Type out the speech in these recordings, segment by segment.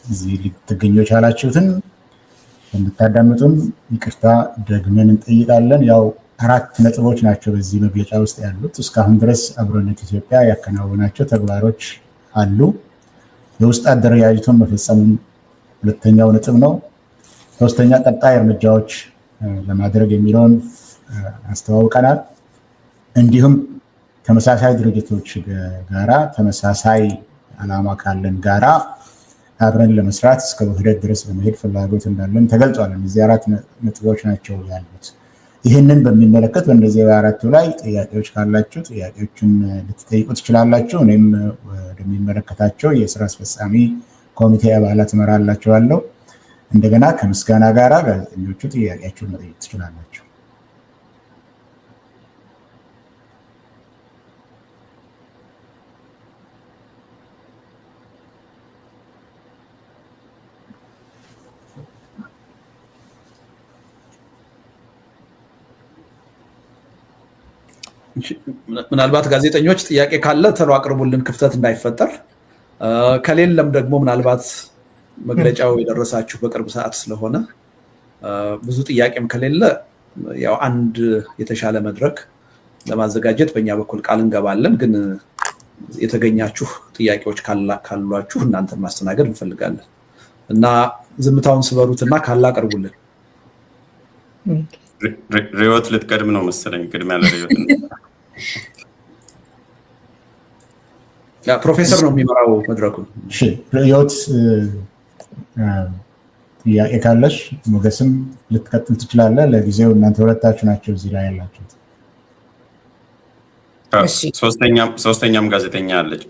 እዚህ ልትገኙ የቻላችሁትን እንድታዳምጡን ይቅርታ ደግመን እንጠይቃለን። ያው 4 ነጥቦች ናቸው በዚህ መግለጫ ውስጥ ያሉት። እስካሁን ድረስ አብሮነት ኢትዮጵያ ያከናወናቸው ተግባሮች አሉ። የውስጥ አደረጃጀቱን መፈጸሙን ሁለተኛው ነጥብ ነው። ሶስተኛ ቀጣይ እርምጃዎች ለማድረግ የሚለውን አስተዋውቀናል። እንዲሁም ተመሳሳይ ድርጅቶች ጋራ ተመሳሳይ ዓላማ ካለን ጋራ አብረን ለመስራት እስከ ውህደት ድረስ ለመሄድ ፍላጎት እንዳለን ተገልጿል። እነዚህ 4 ነጥቦች ናቸው ያሉት። ይህንን በሚመለከት በእነዚህ 4ቱ ላይ ጥያቄዎች ካላችሁ ጥያቄዎችን ልትጠይቁ ትችላላችሁ። እኔም ወደሚመለከታቸው የስራ አስፈጻሚ ኮሚቴ አባላት እመራላችኋለሁ። እንደገና ከምስጋና ጋራ ጋዜጠኞቹ ጥያቄያችሁን መጠየቅ ትችላላችሁ። ምናልባት ጋዜጠኞች ጥያቄ ካለ ተሎ አቅርቡልን፣ ክፍተት እንዳይፈጠር። ከሌለም ደግሞ ምናልባት መግለጫው የደረሳችሁ በቅርብ ሰዓት ስለሆነ ብዙ ጥያቄም ከሌለ ያው አንድ የተሻለ መድረክ ለማዘጋጀት በእኛ በኩል ቃል እንገባለን። ግን የተገኛችሁ ጥያቄዎች ካሏችሁ እናንተን ማስተናገድ እንፈልጋለን እና ዝምታውን ስበሩትና ካለ አቅርቡልን። ሪዮት ልትቀድም ነው መሰለኝ። ቅድሚያ ለሪዮት ፕሮፌሰር ነው የሚመራው መድረኩን። እሺ ሪዮት ጥያቄ ካለሽ ሞገስም ልትቀጥል ትችላለህ። ለጊዜው እናንተ ሁለታችሁ ናቸው እዚህ ላይ ያላችሁት። ሶስተኛም ጋዜጠኛ አለች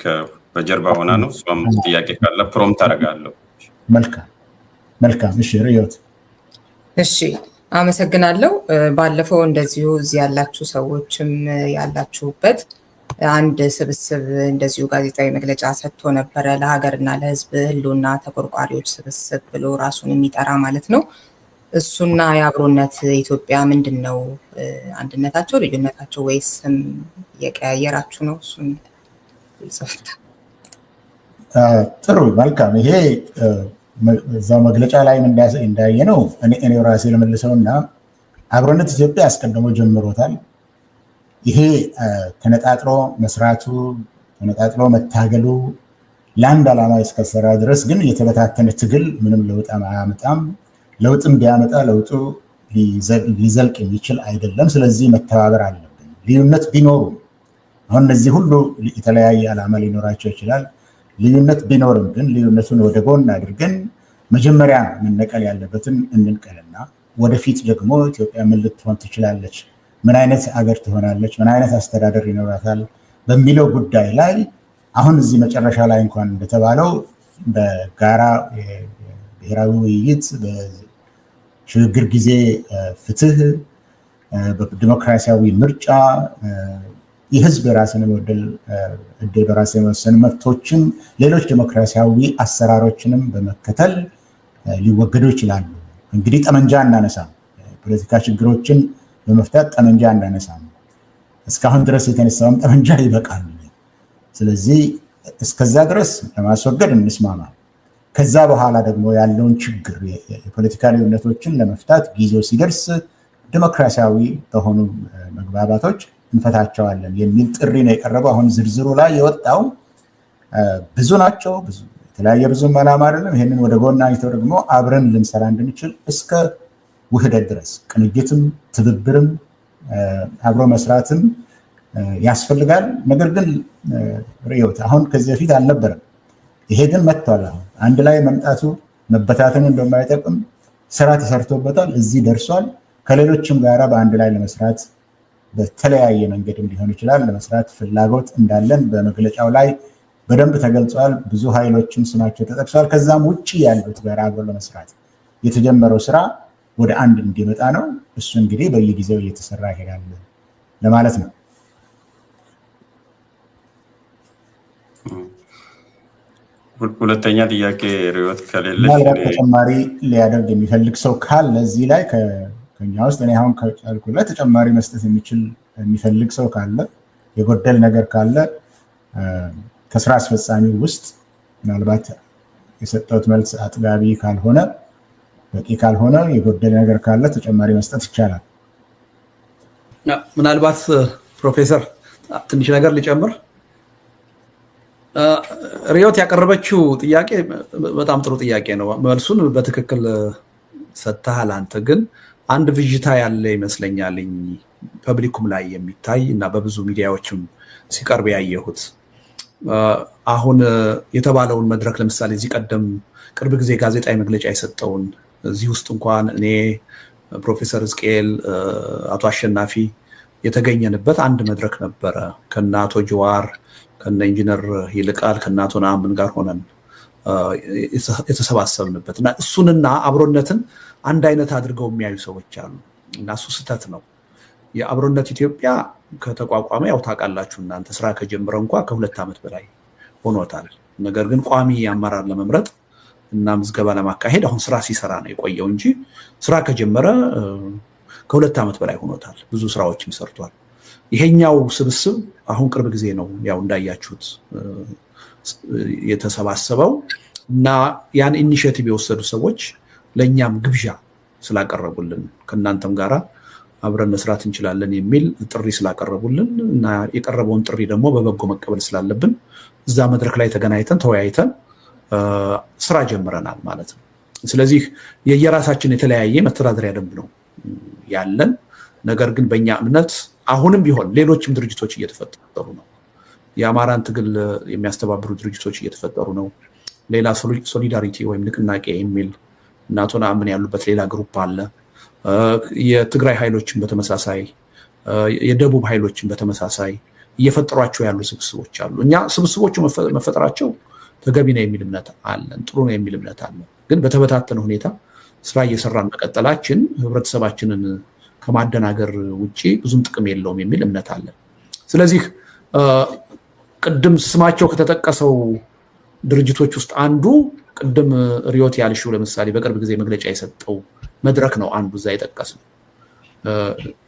በጀርባ ሆና ነው። እሷም ጥያቄ ካለ ፕሮምፕት አደርጋለሁ። መልካም። እሺ ሪዮት። እሺ አመሰግናለሁ። ባለፈው እንደዚሁ እዚህ ያላችሁ ሰዎችም ያላችሁበት አንድ ስብስብ እንደዚሁ ጋዜጣዊ መግለጫ ሰጥቶ ነበረ። ለሀገርና ለሕዝብ ህልውና ተቆርቋሪዎች ስብስብ ብሎ ራሱን የሚጠራ ማለት ነው። እሱና የአብሮነት ኢትዮጵያ ምንድን ነው አንድነታቸው፣ ልዩነታቸው ወይስ ስም እየቀያየራችሁ ነው? እሱን ልጽፍታ። ጥሩ መልካም። ይሄ እዛው መግለጫ ላይ እንዳየ ነው። እኔ ራሴ ለመልሰውና አብሮነት ኢትዮጵያ አስቀድሞ ጀምሮታል። ይሄ ተነጣጥሎ መስራቱ ተነጣጥሎ መታገሉ ለአንድ ዓላማ እስከሰራ ድረስ ግን የተበታተነ ትግል ምንም ለውጥ አያመጣም። ለውጥም ቢያመጣ ለውጡ ሊዘልቅ የሚችል አይደለም። ስለዚህ መተባበር አለብን። ልዩነት ቢኖሩም አሁን እነዚህ ሁሉ የተለያየ ዓላማ ሊኖራቸው ይችላል። ልዩነት ቢኖርም ግን ልዩነቱን ወደ ጎን አድርገን መጀመሪያ መነቀል ያለበትን እንንቀልና ወደፊት ደግሞ ኢትዮጵያ ምን ልትሆን ትችላለች፣ ምን አይነት አገር ትሆናለች፣ ምን አይነት አስተዳደር ይኖራታል በሚለው ጉዳይ ላይ አሁን እዚህ መጨረሻ ላይ እንኳን እንደተባለው በጋራ ብሔራዊ ውይይት፣ በሽግግር ጊዜ ፍትህ፣ በዲሞክራሲያዊ ምርጫ የህዝብ የራስን እድል በራስ የመወሰን መብቶችን፣ ሌሎች ዲሞክራሲያዊ አሰራሮችንም በመከተል ሊወገዱ ይችላሉ። እንግዲህ ጠመንጃ እናነሳም፣ ፖለቲካ ችግሮችን በመፍታት ጠመንጃ እናነሳም። እስካሁን ድረስ የተነሳውም ጠመንጃ ይበቃል። ስለዚህ እስከዛ ድረስ ለማስወገድ እንስማማ። ከዛ በኋላ ደግሞ ያለውን ችግር የፖለቲካ ልዩነቶችን ለመፍታት ጊዜው ሲደርስ ዲሞክራሲያዊ በሆኑ መግባባቶች እንፈታቸዋለን የሚል ጥሪ ነው የቀረበው። አሁን ዝርዝሩ ላይ የወጣው ብዙ ናቸው። የተለያየ ብዙም ዓላማ አይደለም። ይህንን ወደ ጎና አይተው ደግሞ አብረን ልንሰራ እንድንችል እስከ ውህደት ድረስ ቅንጅትም ትብብርም አብሮ መስራትም ያስፈልጋል። ነገር ግን ሪዮት አሁን ከዚህ በፊት አልነበረም። ይሄ ግን መጥቷል። አሁን አንድ ላይ መምጣቱ መበታተኑ እንደማይጠቅም ስራ ተሰርቶበታል፣ እዚህ ደርሷል። ከሌሎችም ጋራ በአንድ ላይ ለመስራት በተለያየ መንገድም ሊሆን ይችላል ለመስራት ፍላጎት እንዳለን በመግለጫው ላይ በደንብ ተገልጿል። ብዙ ኃይሎችም ስማቸው ተጠቅሷል። ከዛም ውጭ ያሉት ጋር አብሮ ለመስራት የተጀመረው ስራ ወደ አንድ እንዲመጣ ነው። እሱ እንግዲህ በየጊዜው እየተሰራ ይሄዳል ለማለት ነው። ሁለተኛ ጥያቄ ሪዮት ከሌለች ተጨማሪ ሊያደርግ የሚፈልግ ሰው ካለ እዚህ ላይ ከኛ ውስጥ እኔ አሁን ካልኩለት ተጨማሪ መስጠት የሚፈልግ ሰው ካለ የጎደል ነገር ካለ ከስራ አስፈጻሚ ውስጥ ምናልባት የሰጠሁት መልስ አጥጋቢ ካልሆነ በቂ ካልሆነ የጎደለ ነገር ካለ ተጨማሪ መስጠት ይቻላል። ምናልባት ፕሮፌሰር ትንሽ ነገር ልጨምር። ሪዮት ያቀረበችው ጥያቄ በጣም ጥሩ ጥያቄ ነው። መልሱን በትክክል ሰጥተሃል። አንተ ግን አንድ ብዥታ ያለ ይመስለኛል ፐብሊኩም ላይ የሚታይ እና በብዙ ሚዲያዎችም ሲቀርብ ያየሁት አሁን የተባለውን መድረክ ለምሳሌ እዚህ ቀደም ቅርብ ጊዜ ጋዜጣዊ መግለጫ የሰጠውን እዚህ ውስጥ እንኳን እኔ ፕሮፌሰር ሕዝቅኤል አቶ አሸናፊ የተገኘንበት አንድ መድረክ ነበረ ከነ አቶ ጀዋር ከነ ኢንጂነር ይልቃል ከነ አቶ ነአምን ጋር ሆነን የተሰባሰብንበት እና እሱንና አብሮነትን አንድ አይነት አድርገው የሚያዩ ሰዎች አሉ እና እሱ ስህተት ነው። የአብሮነት ኢትዮጵያ ከተቋቋመ ያው ታውቃላችሁ እናንተ ስራ ከጀመረ እንኳን ከ2 ዓመት በላይ ሆኖታል። ነገር ግን ቋሚ አመራር ለመምረጥ እና ምዝገባ ለማካሄድ አሁን ስራ ሲሰራ ነው የቆየው እንጂ ስራ ከጀመረ ከ2 ዓመት በላይ ሆኖታል። ብዙ ስራዎችም ሰርቷል። ይሄኛው ስብስብ አሁን ቅርብ ጊዜ ነው ያው እንዳያችሁት የተሰባሰበው እና ያን ኢኒሺየቲቭ የወሰዱ ሰዎች ለኛም ግብዣ ስላቀረቡልን ከናንተም ጋራ አብረን መስራት እንችላለን የሚል ጥሪ ስላቀረቡልን እና የቀረበውን ጥሪ ደግሞ በበጎ መቀበል ስላለብን እዛ መድረክ ላይ ተገናኝተን ተወያይተን ስራ ጀምረናል ማለት ነው። ስለዚህ የየራሳችን የተለያየ መተዳደሪያ ደንብ ነው ያለን። ነገር ግን በእኛ እምነት አሁንም ቢሆን ሌሎችም ድርጅቶች እየተፈጠሩ ነው። የአማራን ትግል የሚያስተባብሩ ድርጅቶች እየተፈጠሩ ነው። ሌላ ሶሊዳሪቲ ወይም ንቅናቄ የሚል እና አቶ ነአምን ያሉበት ሌላ ግሩፕ አለ። የትግራይ ኃይሎችን በተመሳሳይ የደቡብ ኃይሎችን በተመሳሳይ እየፈጠሯቸው ያሉ ስብስቦች አሉ። እኛ ስብስቦቹ መፈጠራቸው ተገቢ ነው የሚል እምነት አለን፣ ጥሩ ነው የሚል እምነት አለን። ግን በተበታተነ ሁኔታ ስራ እየሰራን መቀጠላችን ህብረተሰባችንን ከማደናገር ውጪ ብዙም ጥቅም የለውም የሚል እምነት አለን። ስለዚህ ቅድም ስማቸው ከተጠቀሰው ድርጅቶች ውስጥ አንዱ ቅድም ሪዮት ያልሽው ለምሳሌ በቅርብ ጊዜ መግለጫ የሰጠው መድረክ ነው አንዱ እዛ የጠቀስነው።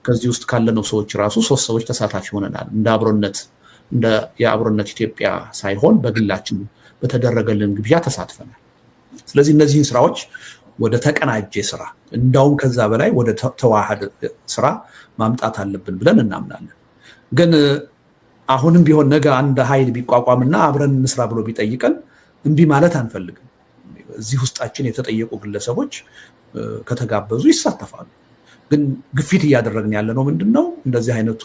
ከዚህ ውስጥ ካለነው ሰዎች ራሱ 3 ሰዎች ተሳታፊ ሆነናል። እንደ አብሮነት እንደ የአብሮነት ኢትዮጵያ ሳይሆን በግላችን በተደረገልን ግብዣ ተሳትፈናል። ስለዚህ እነዚህን ስራዎች ወደ ተቀናጀ ስራ እንዳውም ከዛ በላይ ወደ ተዋሃደ ስራ ማምጣት አለብን ብለን እናምናለን። ግን አሁንም ቢሆን ነገ አንድ ኃይል ቢቋቋምና አብረን እንስራ ብሎ ቢጠይቀን እንቢ ማለት አንፈልግም። እዚህ ውስጣችን የተጠየቁ ግለሰቦች ከተጋበዙ ይሳተፋሉ። ግን ግፊት እያደረግን ያለ ነው ምንድነው እንደዚህ አይነቱ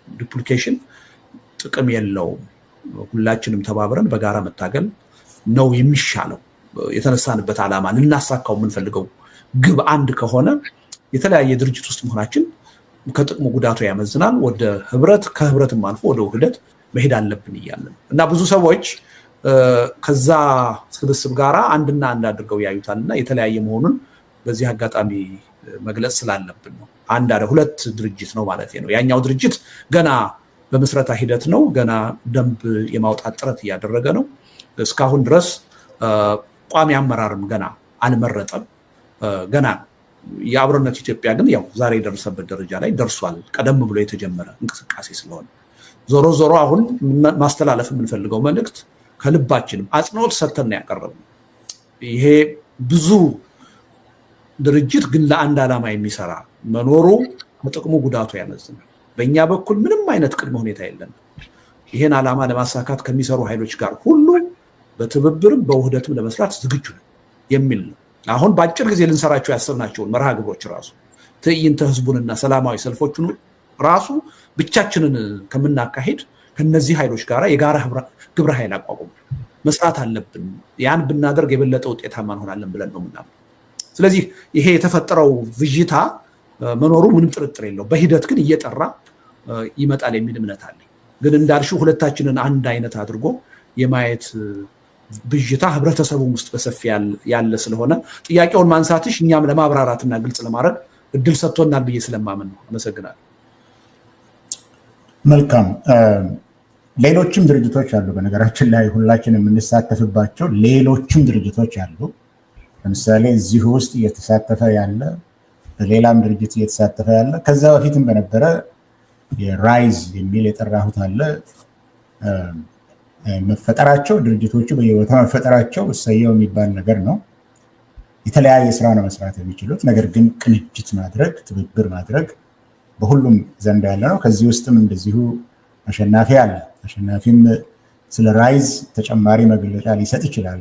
ዱፕሊኬሽን ጥቅም የለውም። ሁላችንም ተባብረን በጋራ መታገል ነው የሚሻለው። የተነሳንበት ዓላማ ልናሳካው የምንፈልገው ግብ አንድ ከሆነ የተለያየ ድርጅት ውስጥ መሆናችን ከጥቅሙ ጉዳቱ ያመዝናል። ወደ ህብረት ከህብረትም አልፎ ወደ ውህደት መሄድ አለብን እያለን እና ብዙ ሰዎች ከዛ ስብስብ ጋራ አንድና አንድ አድርገው ያዩታልና የተለያየ መሆኑን በዚህ አጋጣሚ መግለጽ ስላለብን ነው። አንድ አረ ሁለት ድርጅት ነው ማለት ነው። ያኛው ድርጅት ገና በመስረታ ሂደት ነው። ገና ደንብ የማውጣት ጥረት እያደረገ ነው። እስካሁን ድረስ ቋሚ አመራርም ገና አልመረጠም። ገና የአብሮነት ኢትዮጵያ ግን ያው ዛሬ የደረሰበት ደረጃ ላይ ደርሷል። ቀደም ብሎ የተጀመረ እንቅስቃሴ ስለሆነ ዞሮ ዞሮ አሁን ማስተላለፍ የምንፈልገው መልእክት ከልባችንም አጽንኦት ሰጥተን ያቀረብነው ይሄ ብዙ ድርጅት ግን ለአንድ ዓላማ የሚሰራ መኖሩ ከጥቅሙ ጉዳቱ ያመዝናል። በእኛ በኩል ምንም አይነት ቅድመ ሁኔታ የለም። ይሄን ዓላማ ለማሳካት ከሚሰሩ ኃይሎች ጋር ሁሉ በትብብርም በውህደትም ለመስራት ዝግጁ ነን የሚል ነው። አሁን በአጭር ጊዜ ልንሰራቸው ያሰብናቸውን መርሃ ግብሮች ራሱ ትዕይንተ ህዝቡንና ሰላማዊ ሰልፎችን ራሱ ብቻችንን ከምናካሄድ ከነዚህ ኃይሎች ጋር የጋራ ግብረ ኃይል አቋቁም መስራት አለብን። ያን ብናደርግ የበለጠ ውጤታማ እንሆናለን ብለን ነው ምናምን። ስለዚህ ይሄ የተፈጠረው ብዥታ መኖሩ ምንም ጥርጥር የለው። በሂደት ግን እየጠራ ይመጣል የሚል እምነት አለ። ግን እንዳልሽው ሁለታችንን አንድ አይነት አድርጎ የማየት ብዥታ ህብረተሰቡ ውስጥ በሰፊ ያለ ስለሆነ ጥያቄውን ማንሳትሽ እኛም ለማብራራትና ግልጽ ለማድረግ እድል ሰጥቶናል ብዬ ስለማመን ነው። አመሰግናለሁ። መልካም። ሌሎችም ድርጅቶች አሉ። በነገራችን ላይ ሁላችን የምንሳተፍባቸው ሌሎችም ድርጅቶች አሉ። ለምሳሌ እዚሁ ውስጥ እየተሳተፈ ያለ በሌላም ድርጅት እየተሳተፈ ያለ ከዛ በፊትም በነበረ የራይዝ የሚል የጠራሁት አለ። መፈጠራቸው ድርጅቶቹ በየቦታው መፈጠራቸው እሰየው የሚባል ነገር ነው። የተለያየ ስራ ነው መስራት የሚችሉት። ነገር ግን ቅንጅት ማድረግ ትብብር ማድረግ በሁሉም ዘንድ ያለ ነው። ከዚህ ውስጥም እንደዚሁ አሸናፊ አለ። አሸናፊም ስለ ራይዝ ተጨማሪ መግለጫ ሊሰጥ ይችላል።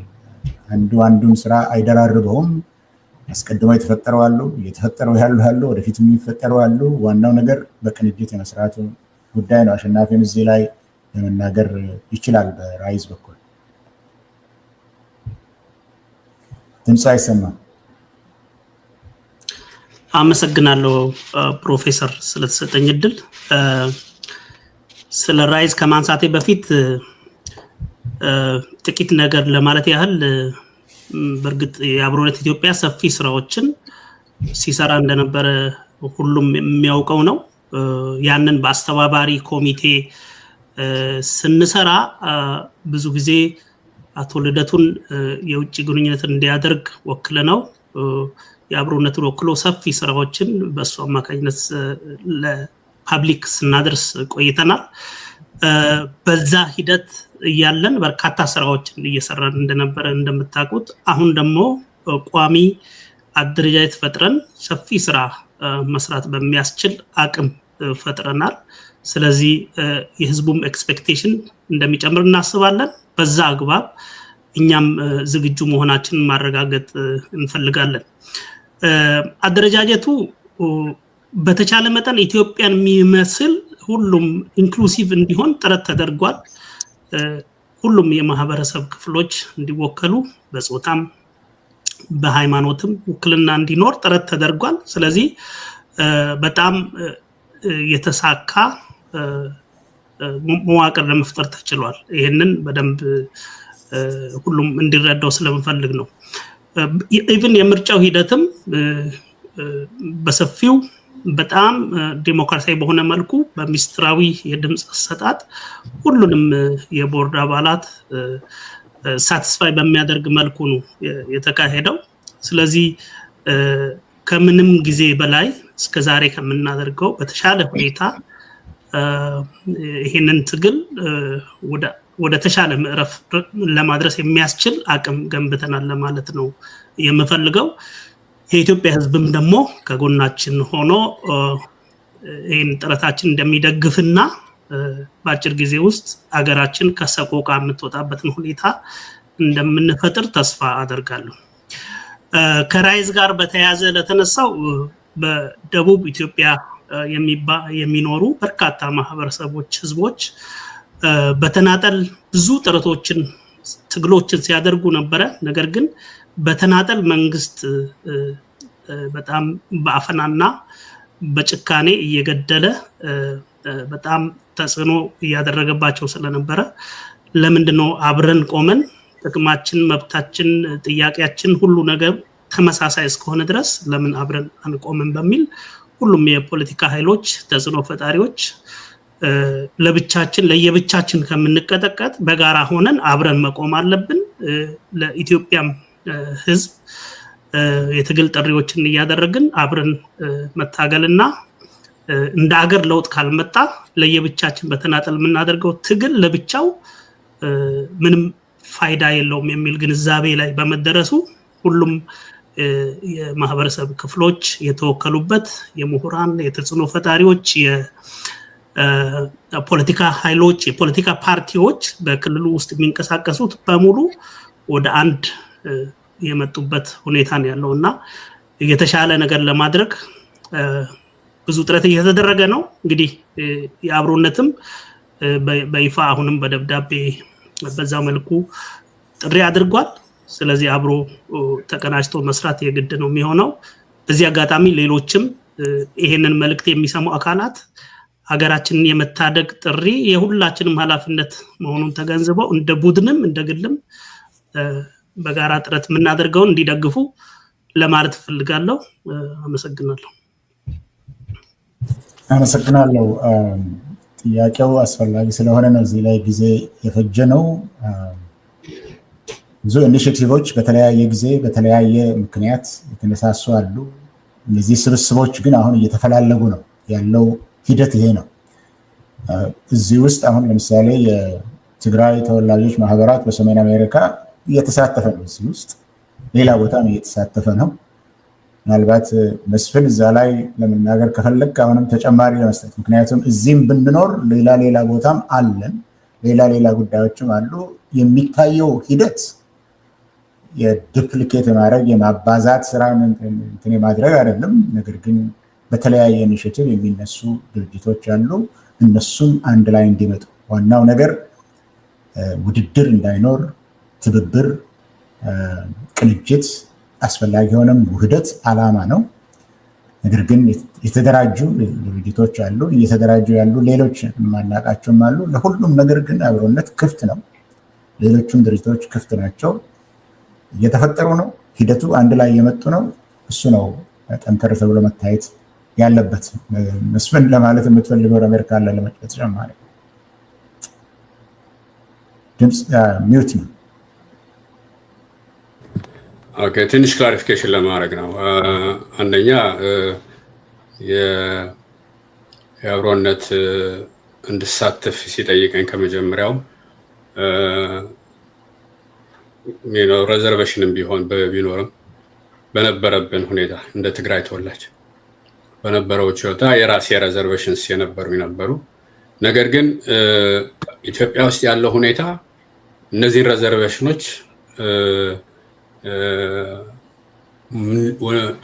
አንዱን ስራ አይደራርበውም። አስቀድመው የተፈጠሩ አሉ፣ እየተፈጠሩ ያሉ ወደፊት የሚፈጠሩ አሉ። ዋናው ነገር በቅንጅት የመስራቱ ጉዳይ ነው። አሸናፊም እዚህ ላይ ለመናገር ይችላል። በራይዝ በኩል ድምፅ አይሰማም። አመሰግናለሁ ፕሮፌሰር ስለተሰጠኝ እድል። ስለ ራይዝ ከማንሳቴ በፊት ጥቂት ነገር ለማለት ያህል በእርግጥ የአብሮነት ኢትዮጵያ ሰፊ ስራዎችን ሲሰራ እንደነበረ ሁሉም የሚያውቀው ነው። ያንን በአስተባባሪ ኮሚቴ ስንሰራ ብዙ ጊዜ አቶ ልደቱን የውጭ ግንኙነትን እንዲያደርግ ወክለነው የአብሮነትን ወክሎ ሰፊ ስራዎችን በእሱ አማካኝነት ለፓብሊክ ስናደርስ ቆይተናል። በዛ ሂደት እያለን በርካታ ስራዎችን እየሰራን እንደነበረ እንደምታውቁት፣ አሁን ደግሞ ቋሚ አደረጃጀት ፈጥረን ሰፊ ስራ መስራት በሚያስችል አቅም ፈጥረናል። ስለዚህ የህዝቡም ኤክስፔክቴሽን እንደሚጨምር እናስባለን። በዛ አግባብ እኛም ዝግጁ መሆናችንን ማረጋገጥ እንፈልጋለን። አደረጃጀቱ በተቻለ መጠን ኢትዮጵያን የሚመስል ሁሉም ኢንክሉሲቭ እንዲሆን ጥረት ተደርጓል። ሁሉም የማህበረሰብ ክፍሎች እንዲወከሉ በጾታም በሃይማኖትም ውክልና እንዲኖር ጥረት ተደርጓል። ስለዚህ በጣም የተሳካ መዋቅር ለመፍጠር ተችሏል። ይሄንን በደንብ ሁሉም እንዲረዳው ስለምፈልግ ነው። ኢቭን የምርጫው ሂደትም በሰፊው በጣም ዲሞክራሲያዊ በሆነ መልኩ በሚስጥራዊ የድምፅ አሰጣጥ ሁሉንም የቦርድ አባላት ሳቲስፋይ በሚያደርግ መልኩ ነው የተካሄደው። ስለዚህ ከምንም ጊዜ በላይ እስከዛሬ ከምናደርገው በተሻለ ሁኔታ ይሄንን ትግል ወደ ተሻለ ምዕራፍ ለማድረስ የሚያስችል አቅም ገንብተናል ለማለት ነው የምፈልገው። የኢትዮጵያ ሕዝብም ደግሞ ከጎናችን ሆኖ ይህን ጥረታችን እንደሚደግፍና በአጭር ጊዜ ውስጥ አገራችን ከሰቆቃ የምትወጣበትን ሁኔታ እንደምንፈጥር ተስፋ አደርጋለሁ። ከራይዝ ጋር በተያያዘ ለተነሳው በደቡብ ኢትዮጵያ የሚኖሩ በርካታ ማህበረሰቦች፣ ህዝቦች በተናጠል ብዙ ጥረቶችን ትግሎችን ሲያደርጉ ነበረ። ነገር ግን በተናጠል መንግስት በጣም በአፈናና በጭካኔ እየገደለ በጣም ተጽዕኖ እያደረገባቸው ስለነበረ ለምንድነው አብረን ቆመን ጥቅማችን፣ መብታችን፣ ጥያቄያችን ሁሉ ነገር ተመሳሳይ እስከሆነ ድረስ ለምን አብረን አንቆምም በሚል ሁሉም የፖለቲካ ኃይሎች፣ ተጽዕኖ ፈጣሪዎች ለየብቻችን ከምንቀጠቀጥ በጋራ ሆነን አብረን መቆም አለብን። ለኢትዮጵያም ህዝብ የትግል ጥሪዎችን እያደረግን አብረን መታገልና እንደ ሀገር ለውጥ ካልመጣ ለየብቻችን በተናጠል የምናደርገው ትግል ለብቻው ምንም ፋይዳ የለውም የሚል ግንዛቤ ላይ በመደረሱ ሁሉም የማህበረሰብ ክፍሎች የተወከሉበት የምሁራን፣ የተጽዕኖ ፈጣሪዎች፣ የፖለቲካ ኃይሎች፣ የፖለቲካ ፓርቲዎች በክልሉ ውስጥ የሚንቀሳቀሱት በሙሉ ወደ አንድ የመጡበት ሁኔታ ነው ያለው እና የተሻለ ነገር ለማድረግ ብዙ ጥረት እየተደረገ ነው። እንግዲህ የአብሮነትም በይፋ አሁንም በደብዳቤ በዛ መልኩ ጥሪ አድርጓል። ስለዚህ አብሮ ተቀናጅቶ መስራት የግድ ነው የሚሆነው። በዚህ አጋጣሚ ሌሎችም ይሄንን መልእክት የሚሰሙ አካላት ሀገራችንን የመታደግ ጥሪ የሁላችንም ኃላፊነት መሆኑን ተገንዝበው እንደ ቡድንም እንደ ግልም በጋራ ጥረት የምናደርገውን እንዲደግፉ ለማለት ፈልጋለሁ። አመሰግናለሁ። አመሰግናለሁ። ጥያቄው አስፈላጊ ስለሆነ ነው እዚህ ላይ ጊዜ የፈጀ ነው። ብዙ ኢኒሼቲቮች በተለያየ ጊዜ በተለያየ ምክንያት የተነሳሱ አሉ። እነዚህ ስብስቦች ግን አሁን እየተፈላለጉ ነው ያለው ሂደት ይሄ ነው። እዚህ ውስጥ አሁን ለምሳሌ ትግራይ ተወላጆች ማህበራት በሰሜን አሜሪካ እየተሳተፈ ነው። እዚህ ውስጥ ሌላ ቦታም እየተሳተፈ ነው። ምናልባት መስፍን እዛ ላይ ለመናገር ከፈለግ አሁንም ተጨማሪ ለመስጠት፣ ምክንያቱም እዚህም ብንኖር ሌላ ቦታም አለን፣ ሌላ ጉዳዮችም አሉ። የሚታየው ሂደት የዱፕሊኬት የማድረግ የማባዛት ስራ እንትን የማድረግ አይደለም። ነገር ግን በተለያየ ኢኒሼቲቭ የሚነሱ ድርጅቶች አሉ። እነሱም አንድ ላይ እንዲመጡ ዋናው ነገር ውድድር እንዳይኖር ትብብር፣ ቅንጅት አስፈላጊ ሆነም ውህደት ዓላማ ነው። ነገር ግን የተደራጁ ድርጅቶች አሉ፣ እየተደራጁ ያሉ ሌሎች ማናቃቸውም አሉ። ለሁሉም ነገር ግን አብሮነት ክፍት ነው። ሌሎቹም ድርጅቶች ክፍት ናቸው፣ እየተፈጠሩ ነው። ሂደቱ አንድ ላይ እየመጡ ነው። እሱ ነው ጠንከር ተብሎ መታየት ያለበት። መስፍን ለማለት የምትፈልገው ነገር ካለ ለተጨማሪ ድምፅ ሚውት ነው። ኦኬ፣ ትንሽ ክላሪፊኬሽን ለማድረግ ነው። አንደኛ የአብሮነት እንድሳተፍ ሲጠይቀኝ ከመጀመሪያው ሬዘርቬሽንም ቢኖርም በነበረብን ሁኔታ እንደ ትግራይ ተወላጅ በነበረው ችሎታ የራሴ ሬዘርቬሽንስ የነበሩ ነገር ግን ኢትዮጵያ ውስጥ ያለው ሁኔታ እነዚህ ሬዘርቬሽኖች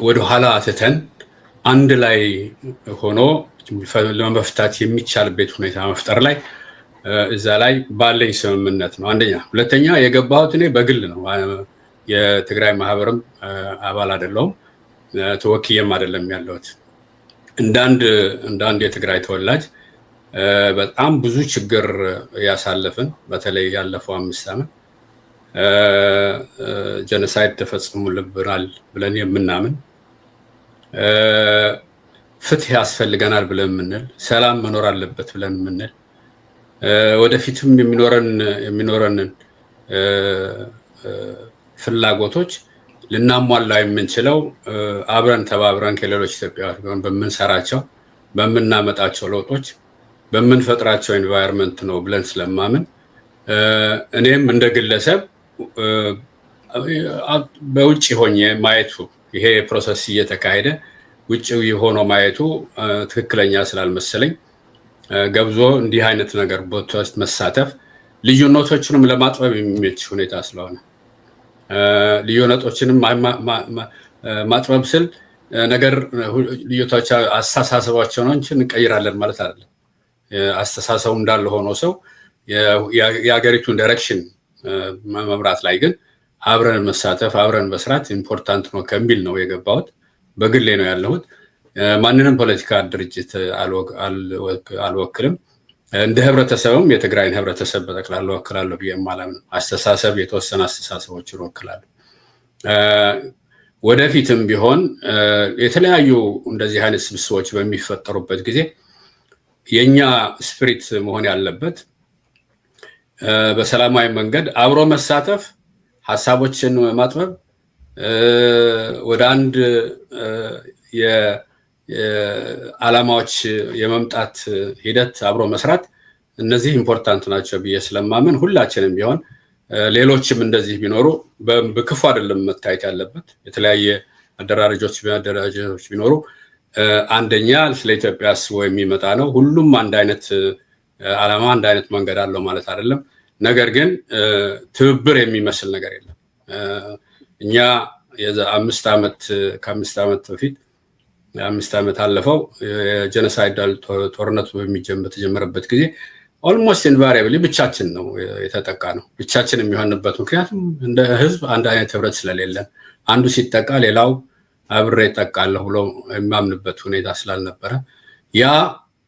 ወደ ኋላ አትተን አንድ ላይ ሆኖ ለመፍታት የሚቻልበት ሁኔታ መፍጠር ላይ እዛ ላይ ባለኝ ስምምነት ነው። አንደኛ። ሁለተኛ የገባሁት እኔ በግል ነው። የትግራይ ማህበርም አባል አይደለሁም፣ ተወክዬም አይደለም ያለሁት። እንዳንድ የትግራይ ተወላጅ በጣም ብዙ ችግር ያሳለፍን፣ በተለይ ያለፈው 5 ዓመት ጀኖሳይድ ተፈጽሞልብናል ብለን የምናምን፣ ፍትህ ያስፈልገናል ብለን የምንል፣ ሰላም መኖር አለበት ብለን የምንል፣ ወደፊትም የሚኖረንን ፍላጎቶች ልናሟላ የምንችለው አብረን ተባብረን ከሌሎች ኢትዮጵያውያን በምንሰራቸው በምናመጣቸው ለውጦች በምንፈጥራቸው ኤንቫይሮንመንት ነው ብለን ስለማምን እኔም እንደ ግለሰብ በውጭ ሆኜ ማየቱ ይሄ ፕሮሰስ እየተካሄደ ውጭ ሆኖ ማየቱ ትክክለኛ ስላልመሰለኝ ገብዞ እንዲህ አይነት ነገር ቦታ ውስጥ መሳተፍ ልዩነቶችንም ለማጥበብ የሚመች ሁኔታ ስለሆነ ልዩነቶችንም ማጥበብ ስል ነገር ልዩነቶች አስተሳሰባቸው ነው እንጂ እንቀይራለን ማለት አይደለም። አስተሳሰቡ እንዳለ ሆኖ ሰው የሀገሪቱን ዳይሬክሽን መምራት ላይ ግን አብረን መሳተፍ አብረን መስራት ኢምፖርታንት ነው ከሚል ነው የገባሁት። በግሌ ነው ያለሁት። ማንንም ፖለቲካ ድርጅት አልወክልም። እንደ ህብረተሰብም የትግራይን ህብረተሰብ በጠቅላላ ወክላለሁ ብዬ የማላምንም አስተሳሰብ የተወሰነ አስተሳሰቦችን ወክላለሁ። ወደፊትም ቢሆን የተለያዩ እንደዚህ አይነት ስብስቦች በሚፈጠሩበት ጊዜ የኛ ስፒሪት መሆን ያለበት በሰላማዊ መንገድ አብሮ መሳተፍ፣ ሐሳቦችን ማጥበብ፣ ወደ አንድ የዓላማዎች የመምጣት ሂደት አብሮ መስራት እነዚህ ኢምፖርታንት ናቸው ብዬ ስለማምን ሁላችንም ቢሆን ሌሎችም እንደዚህ ቢኖሩ በክፉ አይደለም መታየት ያለበት። የተለያየ አደራጆች ቢኖሩ አንደኛ ስለ ኢትዮጵያ አስቦ የሚመጣ ነው። ሁሉም አንድ አይነት ዓላማ አንድ አይነት መንገድ አለው ማለት አይደለም። ነገር ግን ትብብር የሚመስል ነገር የለም። እኛ ከ5 ዓመት በፊት 5 ዓመት አለፈው የጄኖሳይዳል ጦርነቱ በተጀመረበት ጊዜ ኦልሞስት ኢንቫሪያብሊ ብቻችን ነው የተጠቃ ነው። ብቻችን የሚሆንበት ምክንያቱም እንደ ህዝብ አንድ አይነት ህብረት ስለሌለን አንዱ ሲጠቃ ሌላው አብሬ እጠቃለሁ ብሎ የሚያምንበት ሁኔታ ስላልነበረ ያ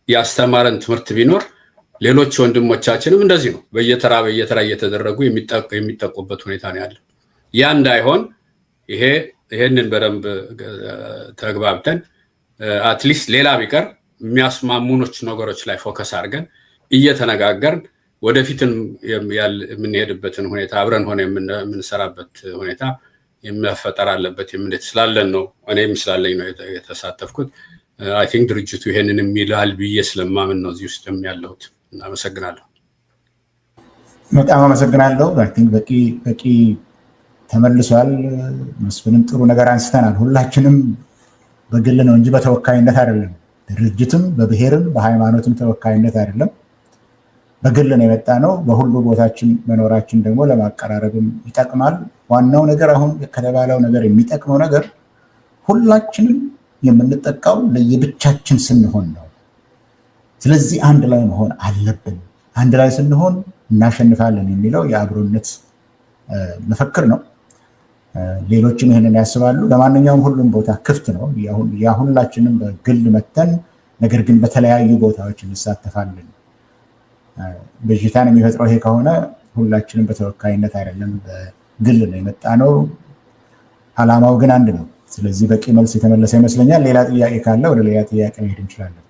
ያስተማረን ትምህርት ቢኖር ሌሎች ወንድሞቻችንም እንደዚህ ነው በየተራ እየተደረጉ የሚጠቁበት ሁኔታ ነው ያለው። ያ እንዳይሆን ይሄንን በደንብ ተግባብተን አትሊስት ሌላ ቢቀር የሚያስማሙኖች ነገሮች ላይ ፎከስ አድርገን እየተነጋገርን ወደፊትን የምንሄድበትን ሁኔታ አብረን ሆነ የምንሰራበት ሁኔታ የሚፈጠር አለበት የምንት ስላለን ነው። እኔም ስላለኝ ነው የተሳተፍኩት። አይ ቲንክ ድርጅቱ ይሄንን የሚላል ብዬ ስለማምን ነው እዚህ ውስጥም ያለሁት። እናመሰግናለሁ። በጣም አመሰግናለሁ። በቂ ተመልሷል። መስፍንም ጥሩ ነገር አንስተናል። ሁላችንም በግል ነው እንጂ በተወካይነት አይደለም። ድርጅትም በብሔርም በሃይማኖትም ተወካይነት አይደለም። በግል ነው የመጣ ነው። በሁሉ ቦታችን መኖራችን ደግሞ ለማቀራረብም ይጠቅማል። ዋናው ነገር አሁን ከተባለው ነገር የሚጠቅመው ነገር ሁላችንም የምንጠቃው ለየብቻችን ስንሆን ነው። ስለዚህ አንድ ላይ መሆን አለብን። አንድ ላይ ስንሆን እናሸንፋለን የሚለው የአብሮነት መፈክር ነው። ሌሎችም ይህንን ያስባሉ። ለማንኛውም ሁሉም ቦታ ክፍት ነው። ሁላችንም በግል መተን ነገር ግን በተለያዩ ቦታዎች እንሳተፋለን። ብዥታን የሚፈጥረው ይሄ ከሆነ ሁላችንም በተወካይነት አይደለም፣ በግል ነው የመጣ ነው። አላማው ግን አንድ ነው። ስለዚህ በቂ መልስ የተመለሰ ይመስለኛል። ሌላ ጥያቄ ካለ ወደ ሌላ ጥያቄ መሄድ እንችላለን።